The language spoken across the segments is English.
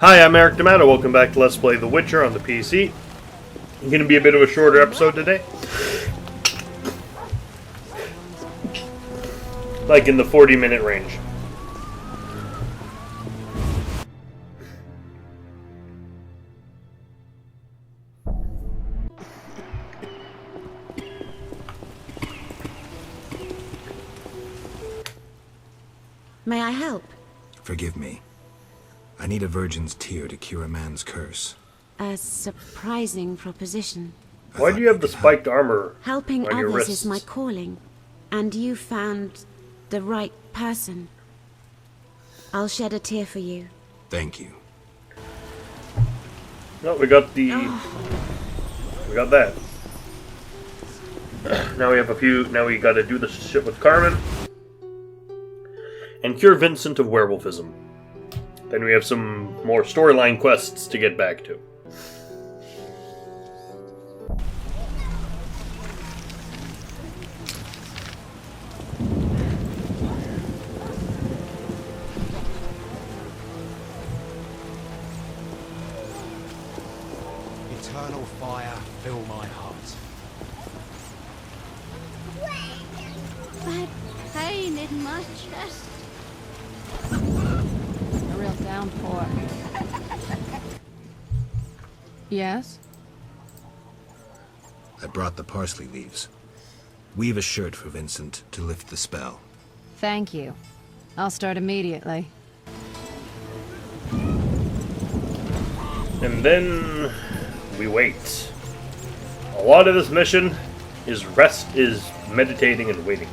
Hi, I'm Eric D'Amato. Welcome back to Let's Play The Witcher on the PC. It's going to be a bit of a shorter episode today. Like in the 40-minute range. May I help? Forgive me. I need a virgin's tear to cure a man's curse. A surprising proposition. Why do you have the spiked armor Helping on your others wrists? is my calling, and you found the right person. I'll shed a tear for you. Thank you. No, we got the... We got that. Now we have a few... Now we gotta do this shit with Carmen. And cure Vincent of werewolfism. Then we have some more storyline quests to get back to. Eternal fire, fill my heart. That pain in my chest. A real downpour. Yes? I brought the parsley leaves. Weave a shirt for Vincent to lift the spell. Thank you. I'll start immediately. And then we wait. A lot of this mission is meditating and waiting.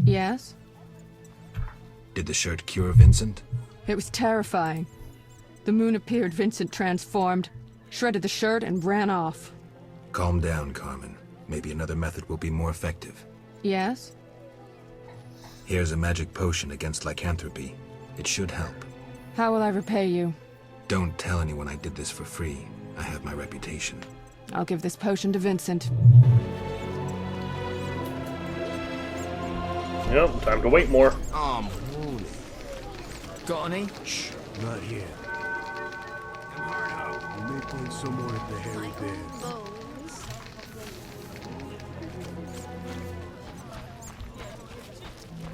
Yes? Did the shirt cure Vincent? It was terrifying. The moon appeared, Vincent transformed, shredded the shirt, and ran off. Calm down, Carmen. Maybe another method will be more effective. Yes? Here's a magic potion against lycanthropy. It should help. How will I repay you? Don't tell anyone I did this for free. I have my reputation. I'll give this potion to Vincent. Yep, time to wait more. I'm wounded. Got any? Shh, not yet. You may find someone at the hairy bed. Bones.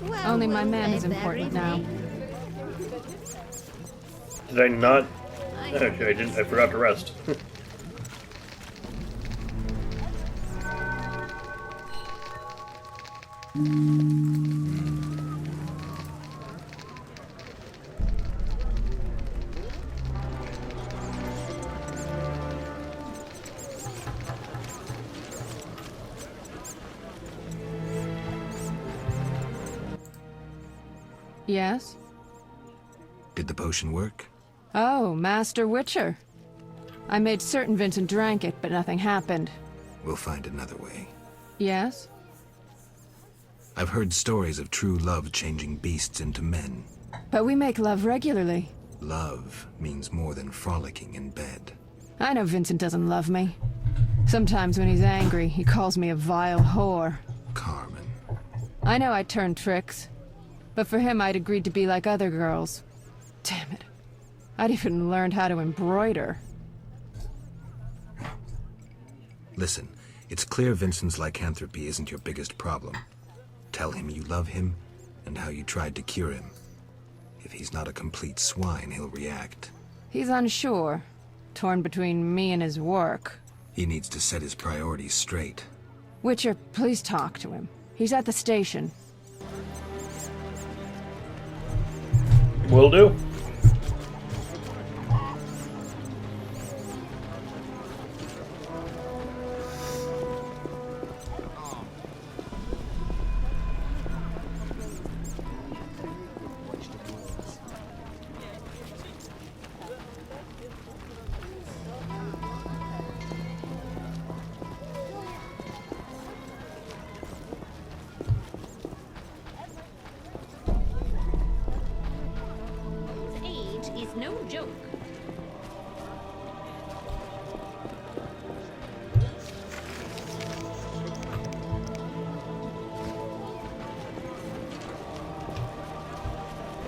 Well, Only my will man they is important bury now. me? Did I not? Actually, I didn't. I forgot to rest. Yes? Did the potion work? Oh, Master Witcher. I made certain Vincent drank it, but nothing happened. We'll find another way. Yes? I've heard stories of true love changing beasts into men. But we make love regularly. Love means more than frolicking in bed. I know Vincent doesn't love me. Sometimes when he's angry, he calls me a vile whore. Carmen. I know I turned tricks, but for him I'd agreed to be like other girls. Damn it. I'd even learned how to embroider. Listen, it's clear Vincent's lycanthropy isn't your biggest problem. Tell him you love him, and how you tried to cure him. If he's not a complete swine, he'll react. He's unsure, torn between me and his work. He needs to set his priorities straight. Witcher, please talk to him. He's at the station. Will do. joke.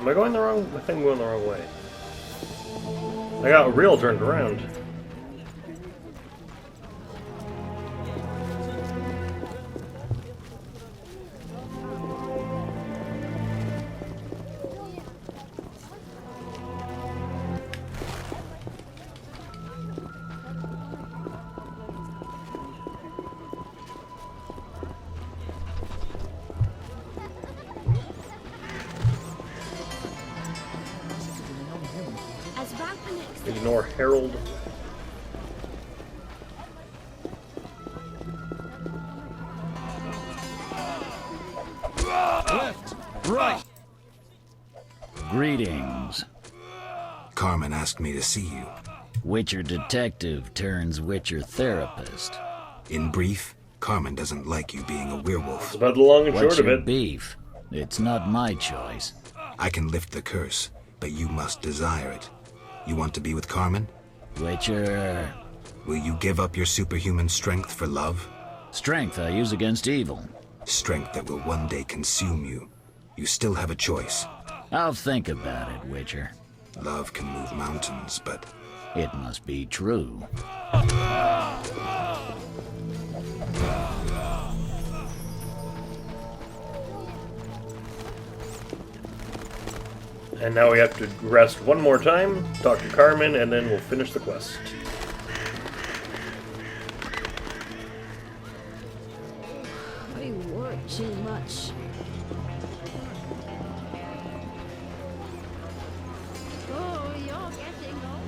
Am I going the wrong? I think I'm going the wrong way. I got real turned around. As Valpanex Ignore Harold. Right. Greetings. Carmen asked me to see you. Witcher detective turns Witcher therapist. In brief, Carmen doesn't like you being a werewolf. That's about the long and What's short of your it. beef? It's not my choice. I can lift the curse, but you must desire it. You want to be with Carmen? Witcher... Will you give up your superhuman strength for love? Strength I use against evil. Strength that will one day consume you. You still have a choice. I'll think about it, Witcher. Love can move mountains, but It must be true. And now we have to rest one more time, talk to Carmen, and then we'll finish the quest. I work too much. Oh, you're getting old.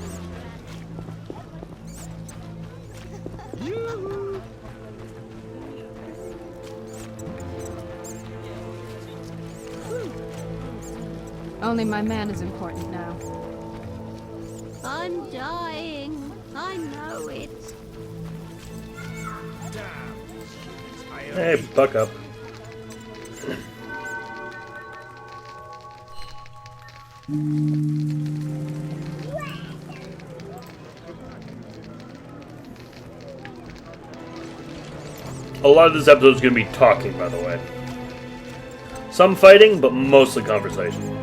Only my man is important now. I'm dying. I know it. Hey, buck up. A lot of this episode is going to be talking, by the way. Some fighting, but mostly conversation.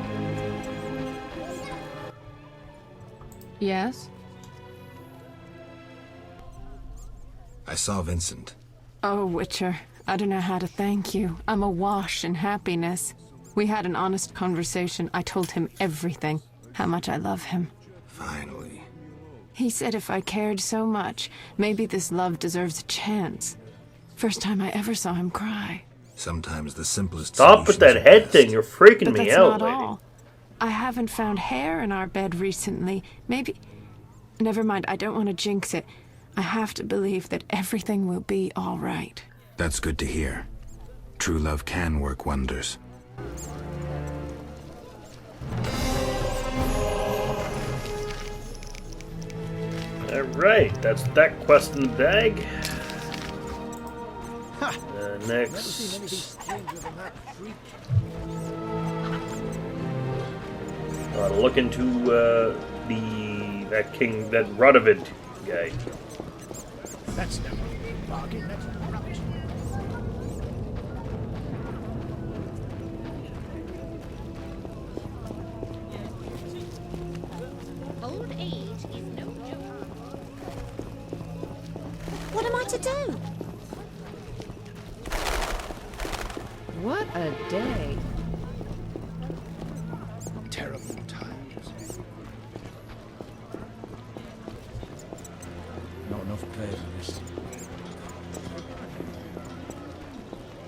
Yes? I saw Vincent. Oh, Witcher, I don't know how to thank you. I'm awash in happiness. We had an honest conversation. I told him everything, how much I love him. Finally. He said if I cared so much, maybe this love deserves a chance. First time I ever saw him cry. Sometimes the simplest Stop with solutions that are head best. thing. You're freaking But me that's out, not lady. all. I haven't found hair in our bed recently. Maybe... Never mind, I don't want to jinx it. I have to believe that everything will be all right. That's good to hear. True love can work wonders. Alright, that's that quest in the bag. Next. Gotta look into that Radovid guy. That's no bargain. That's rubbish. Old age is no joke. What am I to do? What a day. Terrible times. Not enough players in this.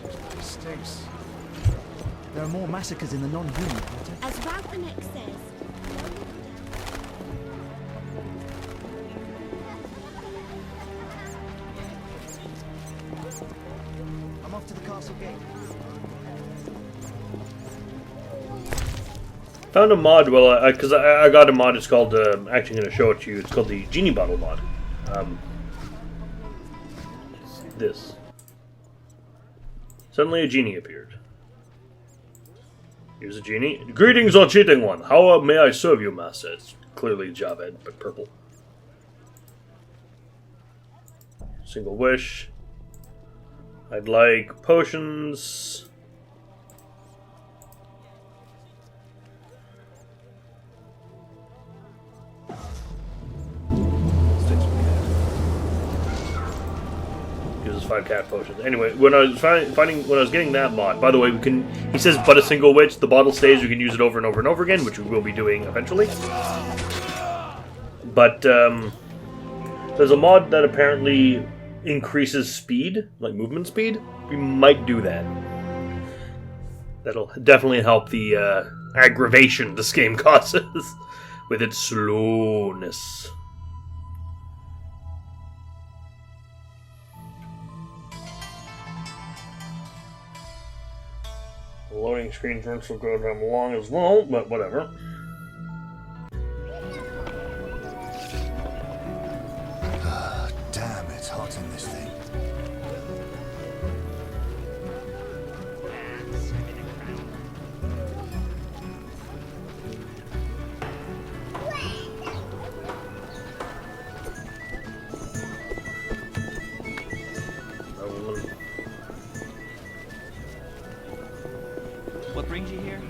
It stinks. There are more massacres in the non-human quarter. As Valpanex says, I'm off to the castle gate. Found a mod, well, because I got a mod, it's called, actually going to show it to you, it's called the Genie Bottle mod. This. Suddenly a genie appeared. Here's a genie. Greetings, uncheating one. How may I serve you, master? It's clearly Javed, but purple. Single wish. I'd like potions. Gives us 5 cat potions. Anyway, when I was when I was getting that mod, by the way, we can. He says, but a single witch. The bottle stays. We can use it over and over and over again, which we will be doing eventually. But there's a mod that apparently increases speed, like movement speed. We might do that. That'll definitely help the aggravation this game causes with its slowness. The loading screen turns will go down long as well, but whatever. Damn, it's hot in this thing. What brings you here?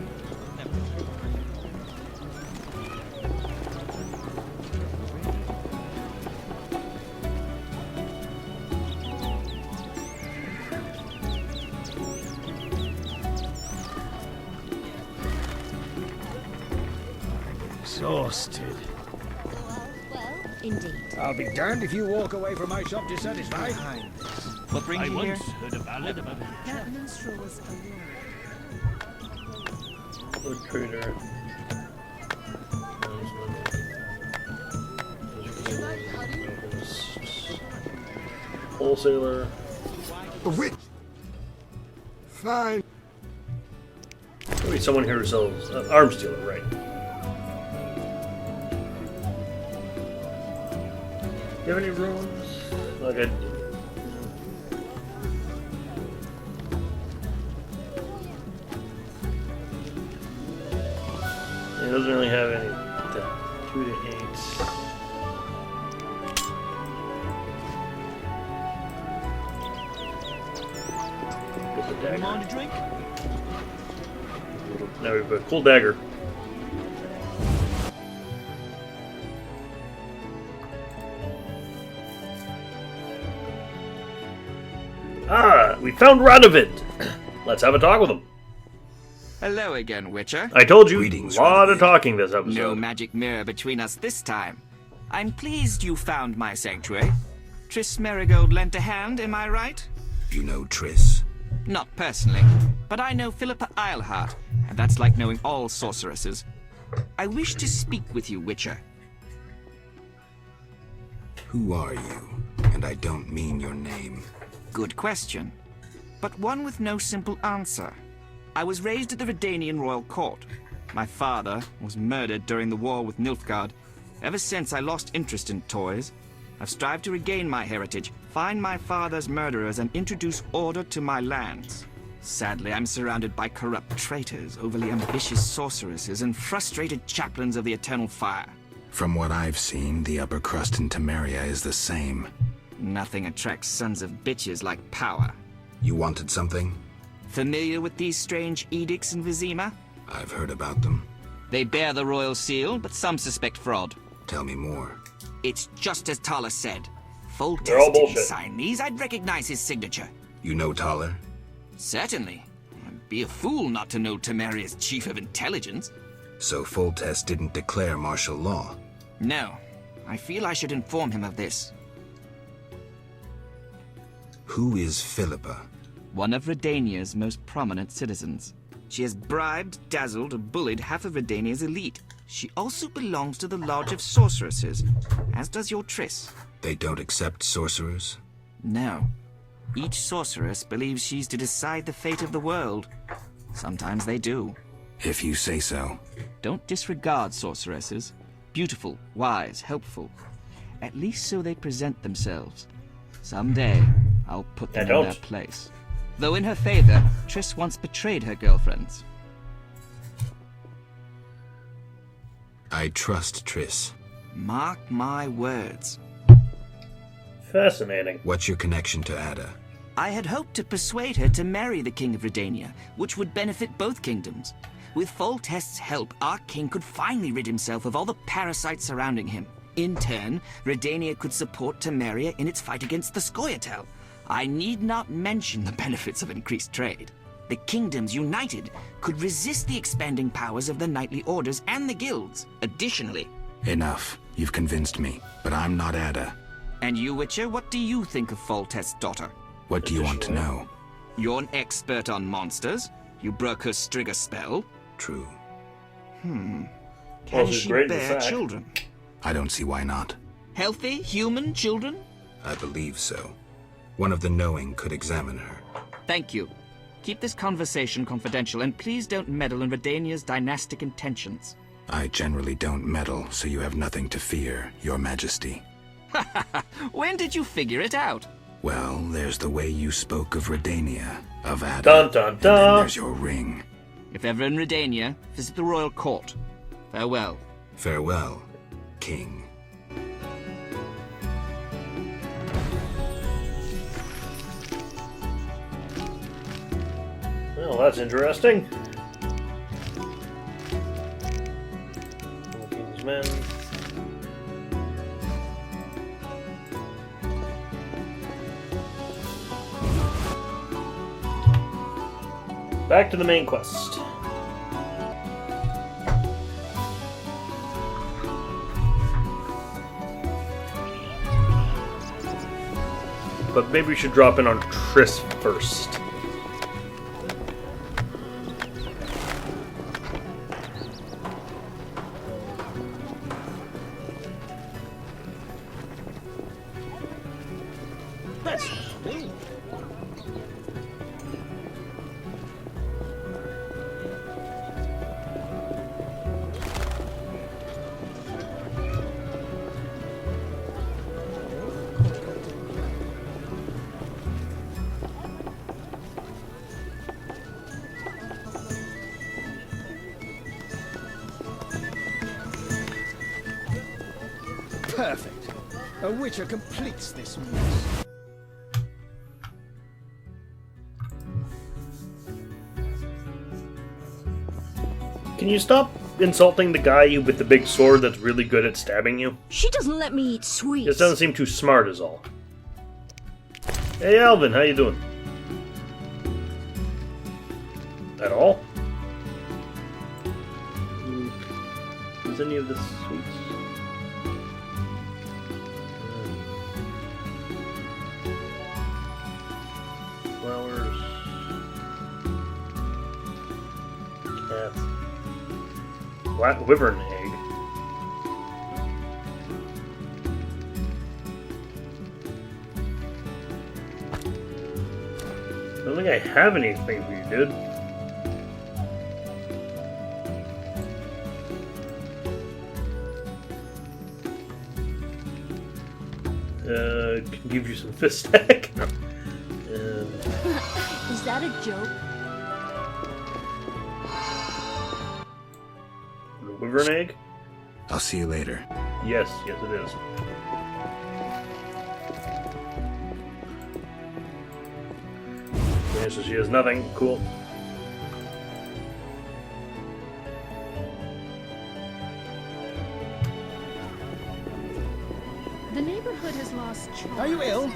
Exhausted. Well, indeed. I'll be darned if you walk away from my shop dissatisfied. What brings you here? Heard a ballad about That minstrel was alone. Food trader. Wholesaler. A witch! Fine. Maybe someone here who sells arms dealer, right? Do you have any runes? Like a It doesn't really have any 2 to 8. Get the dagger. Mind a drink? Now we've got a cool dagger. Ah, we found Radovid. Let's have a talk with him. Hello again, Witcher. I told you, Greetings, a lot Radovid. of talking this episode. No magic mirror between us this time. I'm pleased you found my sanctuary. Triss Merigold lent a hand, am I right? You know Triss. Not personally, but I know Philippa Eilhart, and that's like knowing all sorceresses. I wish to speak with you, Witcher. Who are you? And I don't mean your name. Good question, but one with no simple answer. I was raised at the Redanian royal court. My father was murdered during the war with Nilfgaard. Ever since, I lost interest in toys. I've strived to regain my heritage, find my father's murderers, and introduce order to my lands. Sadly, I'm surrounded by corrupt traitors, overly ambitious sorceresses, and frustrated chaplains of the Eternal Fire. From what I've seen, the upper crust in Temeria is the same. Nothing attracts sons of bitches like power. You wanted something? Familiar with these strange edicts in Vizima? I've heard about them. They bear the royal seal, but some suspect fraud. Tell me more. It's just as Tala said. They're all Foltest didn't bullshit. sign these. I'd recognize his signature. You know Taller? Certainly. I'd be a fool not to know Temeria's chief of intelligence. So Foltest didn't declare martial law? No. I feel I should inform him of this. Who is Philippa? One of Redania's most prominent citizens. She has bribed, dazzled, or bullied half of Redania's elite. She also belongs to the Lodge of Sorceresses, as does your Triss. They don't accept sorcerers? No. Each sorceress believes she's to decide the fate of the world. Sometimes they do. If you say so. Don't disregard sorceresses. Beautiful, wise, helpful. At least so they present themselves. Someday, I'll put them in their place. Though in her favor, Triss once betrayed her girlfriends. I trust Triss. Mark my words. Fascinating. What's your connection to Ada? I had hoped to persuade her to marry the King of Redania, which would benefit both kingdoms. With Foltest's help, our king could finally rid himself of all the parasites surrounding him. In turn, Redania could support Temeria in its fight against the Scoia'tael. I need not mention the benefits of increased trade. The kingdoms united could resist the expanding powers of the knightly orders and the guilds. Additionally... Enough. You've convinced me, but I'm not Ada. And you, Witcher, what do you think of Foltest's daughter? What do you want to know? You're an expert on monsters. You broke her Striga spell. True. Can she's she great in bear fact. children? I don't see why not. Healthy, human children? I believe so. One of the knowing could examine her. Thank you. Keep this conversation confidential, and please don't meddle in Redania's dynastic intentions. I generally don't meddle, so you have nothing to fear, Your Majesty. When did you figure it out? Well, there's the way you spoke of Redania, of Ada. Dun dun And then dun! there's your ring. If ever in Redania, visit the royal court. Farewell. Farewell, King. Well, that's interesting. King's men. Back to the main quest. But maybe we should drop in on Triss first. Perfect. A Witcher completes this mess. Can you stop insulting the guy with the big sword that's really good at stabbing you? She doesn't let me eat sweets. This doesn't seem too smart is all. Hey Alvin, how you doing? At all? Is any of this sweets? Flowers. Cat. Black wyvern egg. I don't think I have anything for you, dude. Can give you some fist stack. No. Is that a joke? The wyvern egg? I'll see you later. Yes, yes it is. Okay, so she has nothing. Cool. The neighborhood has lost charm. Are you ill?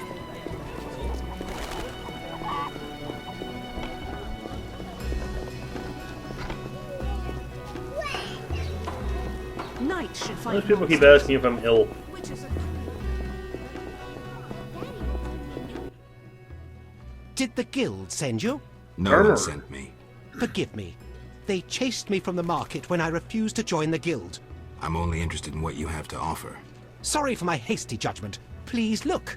Knights should fight Most people keep monsters. asking if I'm ill. Did the guild send you? No Armor. one sent me. Forgive me. They chased me from the market when I refused to join the guild. I'm only interested in what you have to offer. Sorry for my hasty judgment. Please look.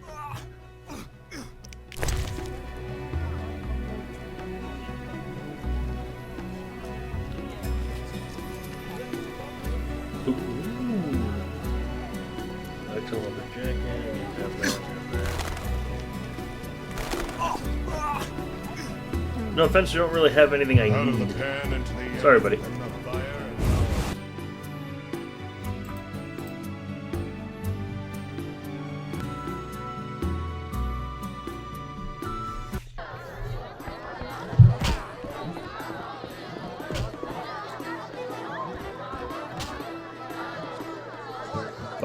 Excellent lumberjacket. Have that, have that. No offense, you don't really have anything I need. Sorry, buddy.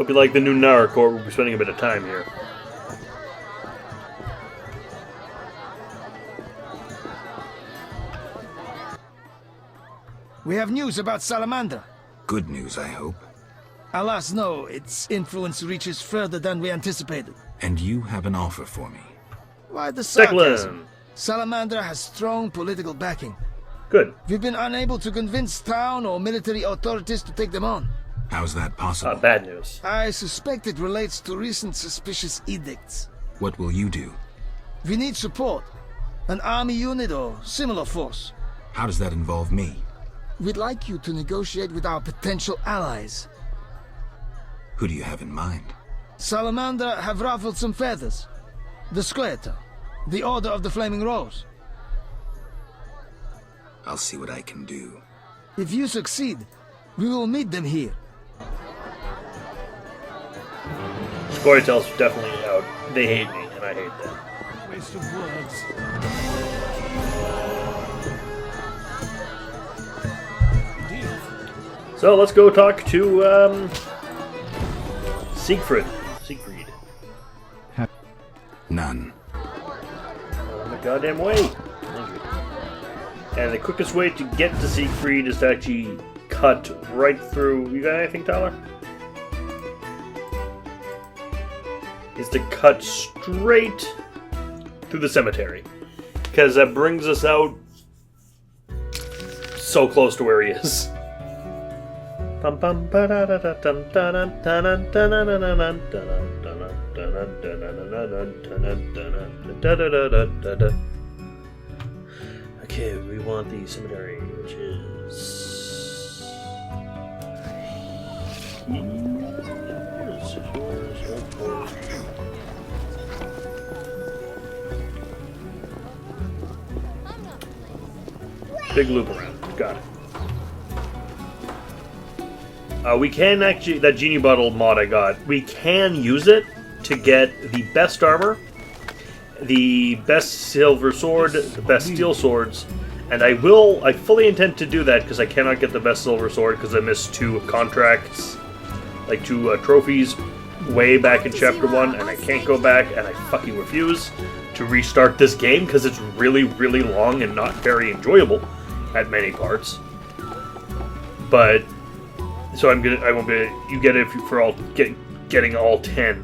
Hope you like the new Nara Court. We'll be spending a bit of time here. We have news about Salamandra. Good news, I hope. Alas, no. Its influence reaches further than we anticipated. And you have an offer for me. Why the Declan. sarcasm? Salamandra has strong political backing. Good. We've been unable to convince town or military authorities to take them on. How's that possible? Bad news. I suspect it relates to recent suspicious edicts. What will you do? We need support. An army unit or similar force. How does that involve me? We'd like you to negotiate with our potential allies. Who do you have in mind? Salamandra have ruffled some feathers. The Squaretel, the Order of the Flaming Rose. I'll see what I can do. If you succeed, we will meet them here. Squirtel's definitely out. They hate me, and I hate them. Waste of words. So let's go talk to Siegfried. None. On the goddamn way. And the quickest way to get to Siegfried is to actually cut right through. You got anything, Tyler? Is to cut straight through the cemetery. Because that brings us out so close to where he is. Okay, we want the cemetery, which is big loop around. Got it. We can actually, that genie bottle mod I got, we can use it to get the best armor, the best silver sword, the best steel swords, and I fully intend to do that because I cannot get the best silver sword because I missed 2 contracts, like 2 trophies way back in chapter 1, and I can't go back, and I fucking refuse to restart this game because it's really, really long and not very enjoyable at many parts. But so I won't be. You get it for all getting all 10.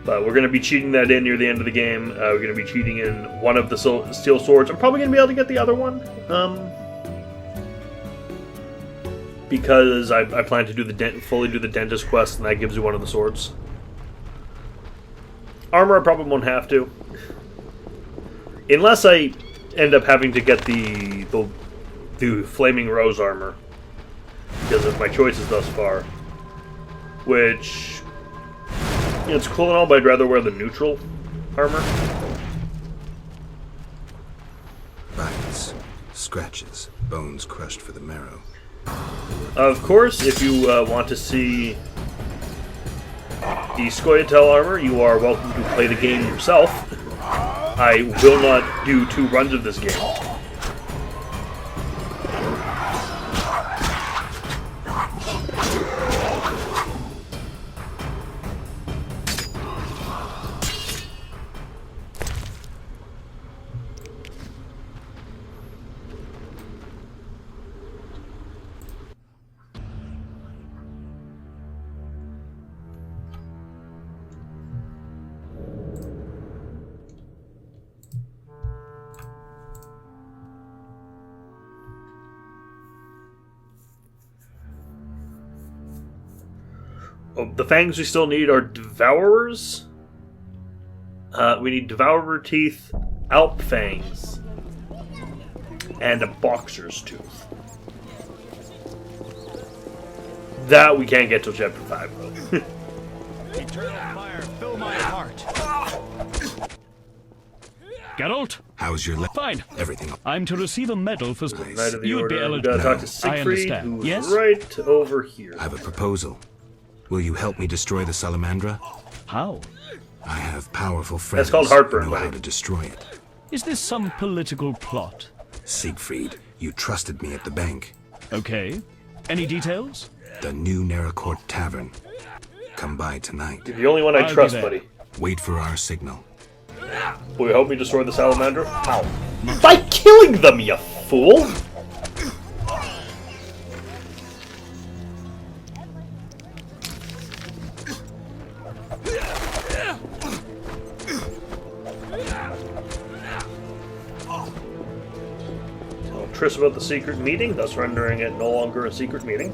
But we're gonna be cheating that in near the end of the game. We're gonna be cheating in one of the steel swords. I'm probably gonna be able to get the other one, because I plan to do fully do the dentist quest, and that gives you one of the swords. Armor, I probably won't have to, unless I end up having to get the Flaming Rose armor. Because of my choices thus far. Which, it's cool and all, but I'd rather wear the neutral armor. Bites, scratches, bones crushed for the marrow. Of course, if you want to see the Scoia'tael armor, you are welcome to play the game yourself. I will not do 2 runs of this game. Oh, the fangs we still need are Devourers. We need Devourer Teeth, Alp Fangs, and a Boxer's Tooth. That we can't get till chapter 5, though. Eternal fire, fill my heart. Geralt? How's your leg? Fine. Everything. I'm to receive a medal for... Knight of the You would be Order. We eligible. gotta talk to I Siegfried, understand. who's Yes? right over here. I have a proposal. Will you help me destroy the Salamandra? How? I have powerful friends That's called heartburn, who know how buddy. to destroy it. Is this some political plot? Siegfried, you trusted me at the bank. Okay. Any details? The New Naracourt Tavern. Come by tonight. You're the only one I I'll be trust, there. buddy. Wait for our signal. Will you help me destroy the salamander? How? By killing them, you fool! Tell Triss about the secret meeting, thus rendering it no longer a secret meeting.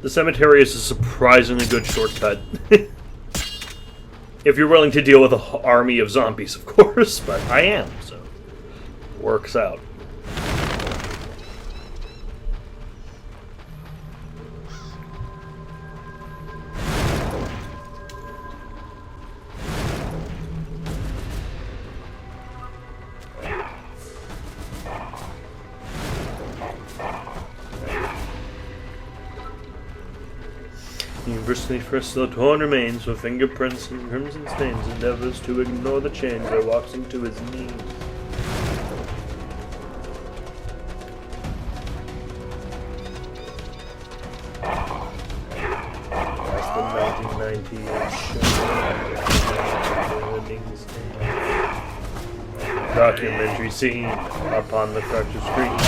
The cemetery is a surprisingly good shortcut. If you're willing to deal with an army of zombies, of course, but I am, so works out. Universally first the torn remains with fingerprints and crimson stains, endeavors to ignore the change where walks him to his knees. That's the 1990-ish documentary scene upon the fractured screen.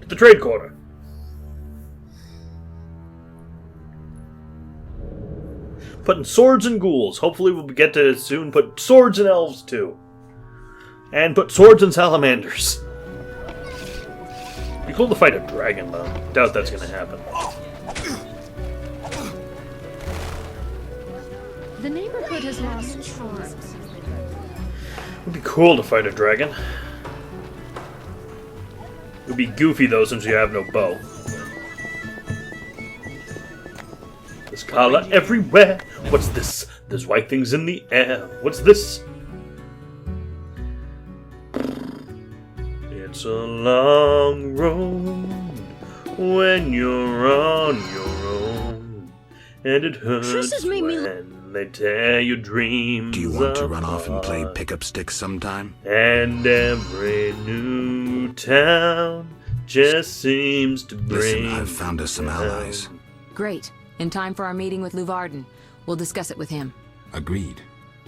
The trade corner. Putting swords and ghouls. Hopefully we'll get to soon put swords and elves too. And put swords and salamanders. Be cool to fight a dragon though. Doubt that's gonna happen. The neighborhood has lost charms. It'd be cool to fight a dragon. It would be goofy though since you have no bow. There's color everywhere. What's this? There's white things in the air. What's this? It's a long road when you're on your own, and it hurts Triss has made me when they tear your dreams. Do you want to run off and play apart. pickup sticks sometime? And every new town just seems to bring. Listen, I've found us some allies. Great. In time for our meeting with Luvarden. We'll discuss it with him. Agreed.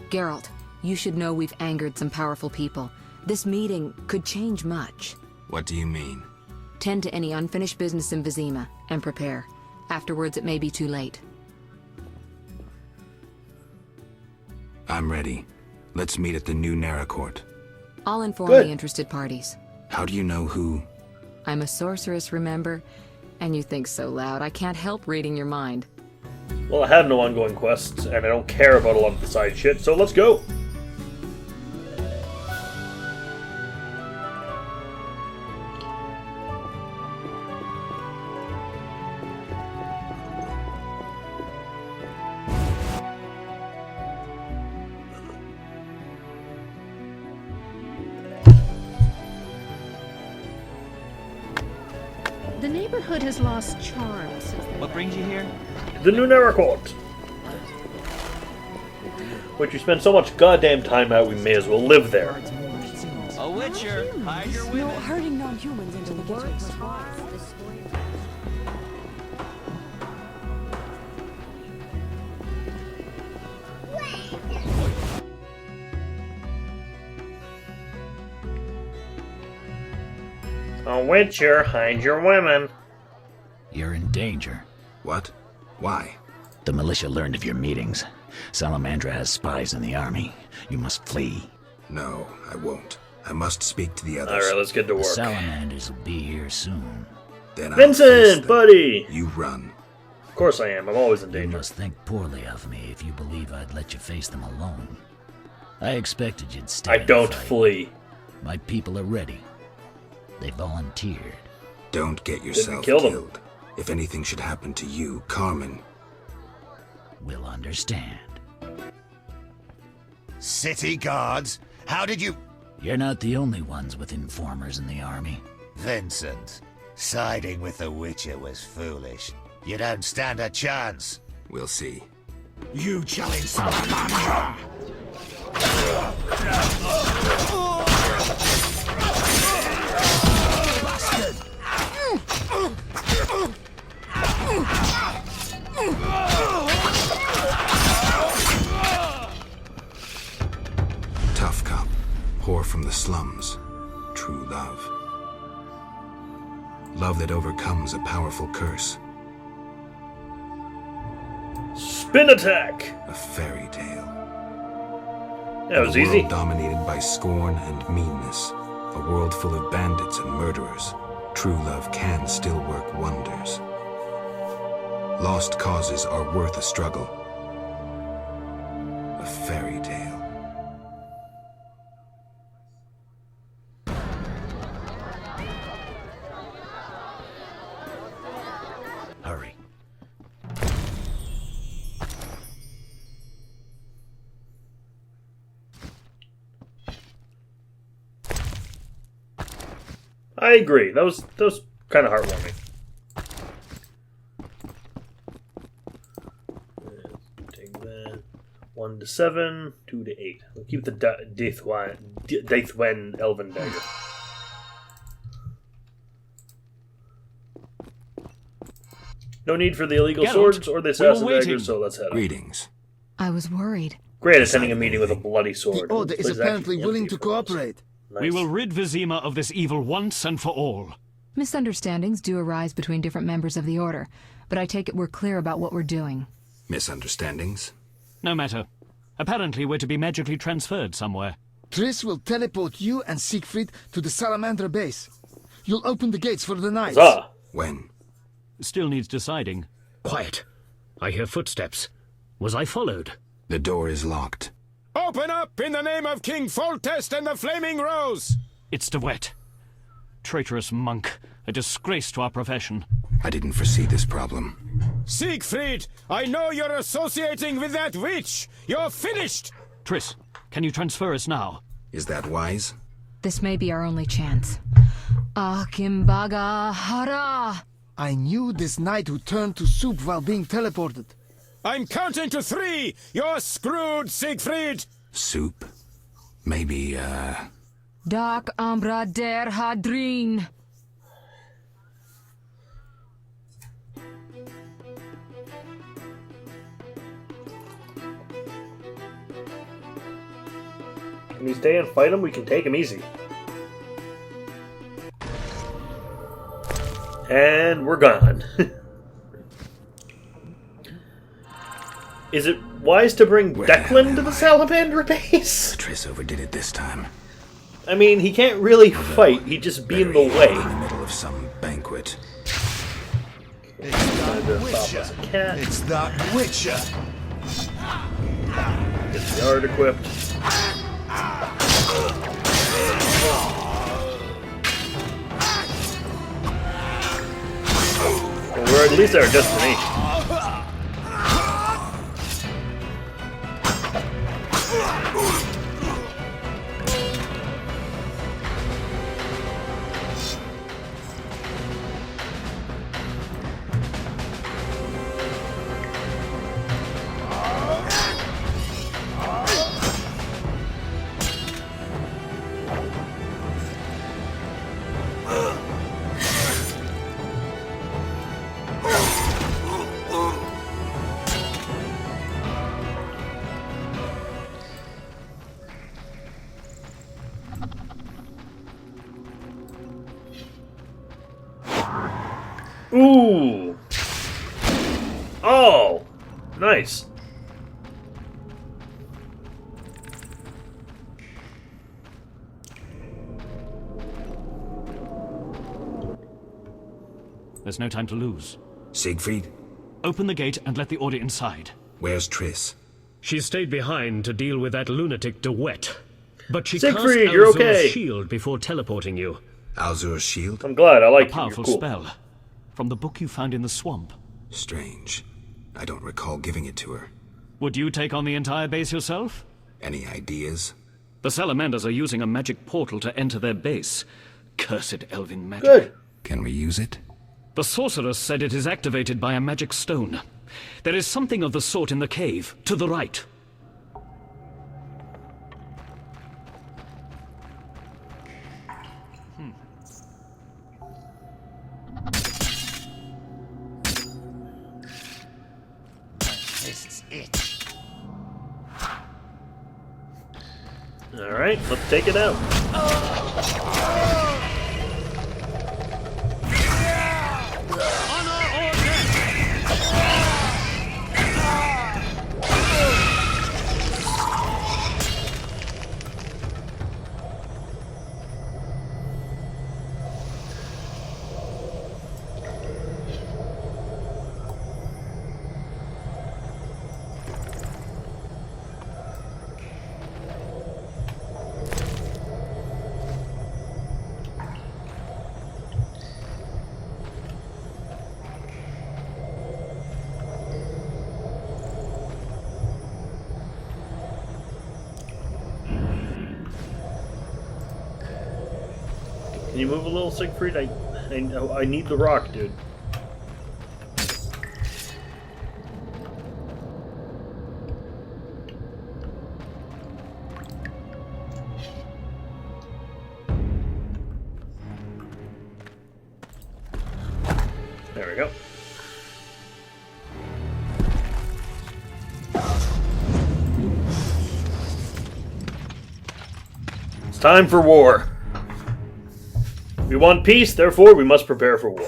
Geralt, you should know we've angered some powerful people. This meeting could change much. What do you mean? Tend to any unfinished business in Vizima, and prepare. Afterwards, it may be too late. I'm ready. Let's meet at the New Naracourt. I'll inform Good. the interested parties. How do you know who? I'm a sorceress, remember? And you think so loud, I can't help reading your mind. Well, I have no ongoing quests, and I don't care about a lot of the side shit, so let's go! The neighborhood has lost charms. What brings you here? The New Naracourt! Which you spend so much goddamn time at, we may as well live there. A witcher! Hide your women! hurting non-humans into the works hard. A witcher, hide your women. You're in danger. What? Why? The militia learned of your meetings. Salamandra has spies in the army. You must flee. No, I won't. I must speak to the others. Alright, let's get to The work. salamanders will be here soon. Then I'll face Vincent, them. buddy! You run. Of course I am. I'm always in You danger. must think poorly of me if you believe I'd let you face them alone. I expected you'd stay I and don't fight. flee. My people are ready. They volunteered. Don't get yourself kill them. killed. If anything should happen to you, Carmen. We'll understand. City guards? How did you... You're not the only ones with informers in the army. Vincent, siding with the Witcher was foolish. You don't stand a chance. We'll see. You challenge Salamander! Bastard! Tough cop. Whore from the slums. True love. Love that overcomes a powerful curse. Spin attack! A fairy tale. That was a easy. world dominated by scorn and meanness. A world full of bandits and murderers. True love can still work wonders. Lost causes are worth a struggle. A fairy tale. Hurry. I agree. That was kind of heartwarming. Take that. 1 to 7, 2 to 8. We'll keep the Daithwen Elven Dagger. No need for the illegal Geralt, swords or the we were assassin waiting. dagger, so let's head on. Greetings. I was worried. Great attending a meeting with a bloody sword. The Order This is place apparently actually willing empty to for us. cooperate. Nice. We will rid Vizima of this evil once and for all. Misunderstandings do arise between different members of the Order, but I take it we're clear about what we're doing. Misunderstandings? No matter. Apparently we're to be magically transferred somewhere. Triss will teleport you and Siegfried to the Salamander base. You'll open the gates for the knights. Huzzah! When? Still needs deciding. Quiet. I hear footsteps. Was I followed? The door is locked. Open up in the name of King Foltest and the Flaming Rose! It's DeWet. Traitorous monk. A disgrace to our profession. I didn't foresee this problem. Siegfried, I know you're associating with that witch! You're finished! Triss, can you transfer us now? Is that wise? This may be our only chance. Akimbaga Hara! I knew this knight who turned to soup while being teleported. I'm counting to 3! You're screwed, Siegfried! Soup? Maybe, Dark Ambra der Hadrin! Can we stay and fight him? We can take him easy. And we're gone. Is it wise to bring Declan to the Salamander base? Triss overdid it this time. I mean, he can't really fight. He'd just be in the way. In the middle of some banquet. It's that Witcher. Cat. It's that Witcher. Get the art equipped. Well, we're at least at our destination. Ooh! Oh! Nice. There's no time to lose. Siegfried? Open the gate and let the Order inside. Where's Triss? She stayed behind to deal with that lunatic De Wet. But she Siegfried, cast you're Alzur's okay. shield before teleporting you. Alzur's shield? I'm glad. I like A powerful cool. spell. From the book you found in the swamp. Strange. I don't recall giving it to her. Would you take on the entire base yourself? Any ideas? The Salamanders are using a magic portal to enter their base. Cursed elven magic. Good. Can we use it? The sorceress said it is activated by a magic stone. There is something of the sort in the cave, to the right. Wrists itch. Alright, let's take it out. Can you move a little, Siegfried? I need the rock, dude. There we go. It's time for war. We want peace, therefore we must prepare for war.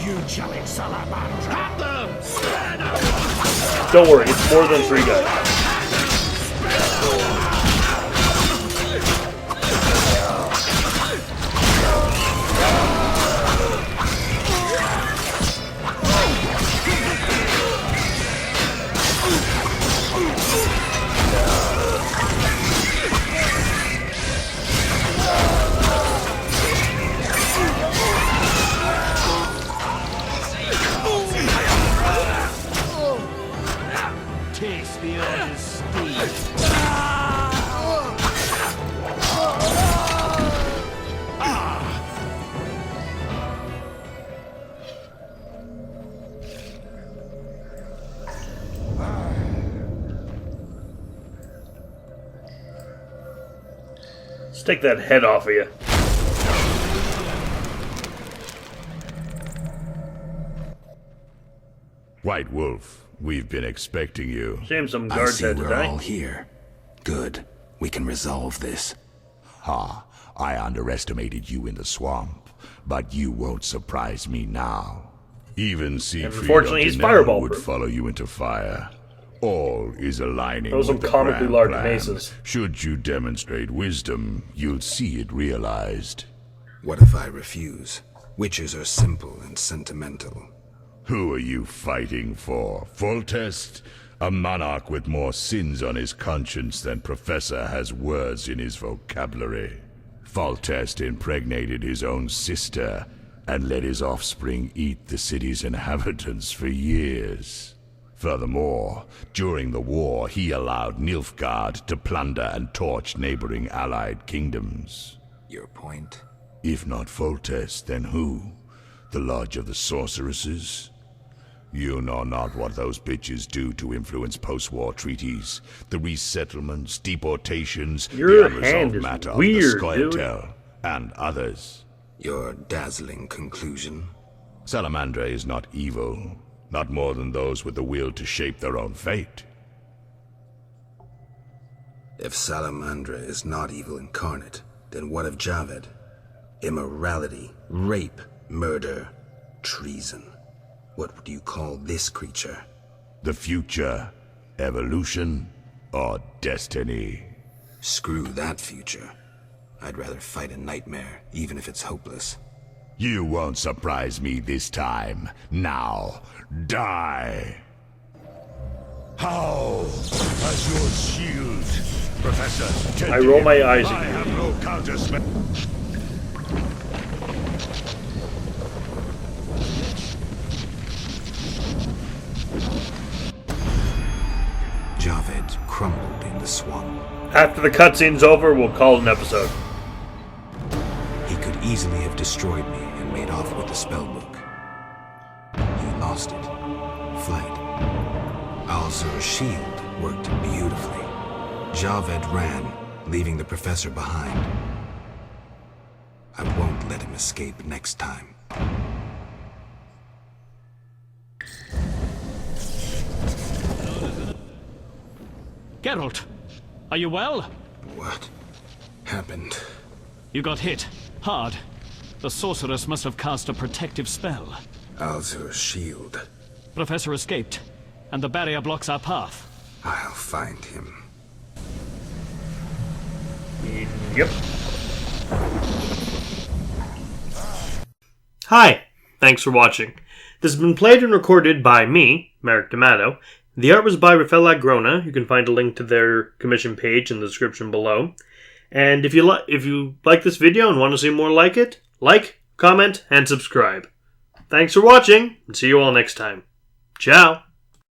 You chilling salamander! Have them! Don't worry, it's more than 3 guys. Taste the urge's speed. Let's take that head off of you. White Wolf, we've been expecting you. Shame some I guards see had to we're die. all here. Good. We can resolve this. Ha, I underestimated you in the swamp, but you won't surprise me now. Even Siegfried unfortunately, he's Otternell fireball would proof. follow you into fire. All is aligning Those are with the comically grand large plan. maces. Should you demonstrate wisdom, you'll see it realized. What if I refuse? Witches are simple and sentimental. Who are you fighting for? Foltest? A monarch with more sins on his conscience than Professor has words in his vocabulary. Foltest impregnated his own sister and let his offspring eat the city's inhabitants for years. Furthermore, during the war, he allowed Nilfgaard to plunder and torch neighboring allied kingdoms. Your point? If not Foltest, then who? The Lodge of the Sorceresses? You know not what those bitches do to influence post-war treaties, the resettlements, deportations, Your the hand unresolved is matter weird, of the dude. Scoia'tael, and others. Your dazzling conclusion? Salamandra is not evil, not more than those with the will to shape their own fate. If Salamandra is not evil incarnate, then what of Javed? Immorality, rape, murder, treason. What would you call this creature? The future, evolution, or destiny? Screw that future. I'd rather fight a nightmare, even if it's hopeless. You won't surprise me this time. Now, die! How? As your shield, Professor. I roll my eyes I at you. have no counterspell. Javed crumbled in the swamp. After the cutscene's over, we'll call it an episode. He could easily have destroyed me and made off with the spellbook. He lost it, fled. Alzur's shield worked beautifully. Javed ran, leaving the professor behind. I won't let him escape next time. Geralt, are you well? What happened? You got hit. Hard. The sorceress must have cast a protective spell. Alzur's shield. Professor escaped, and the barrier blocks our path. I'll find him. Yep. Hi, thanks for watching. This has been played and recorded by me, Merrick D'Amato. The art was by Rafael Agrona. You can find a link to their commission page in the description below. And if you like this video and want to see more like it, like, comment, and subscribe. Thanks for watching, and see you all next time. Ciao!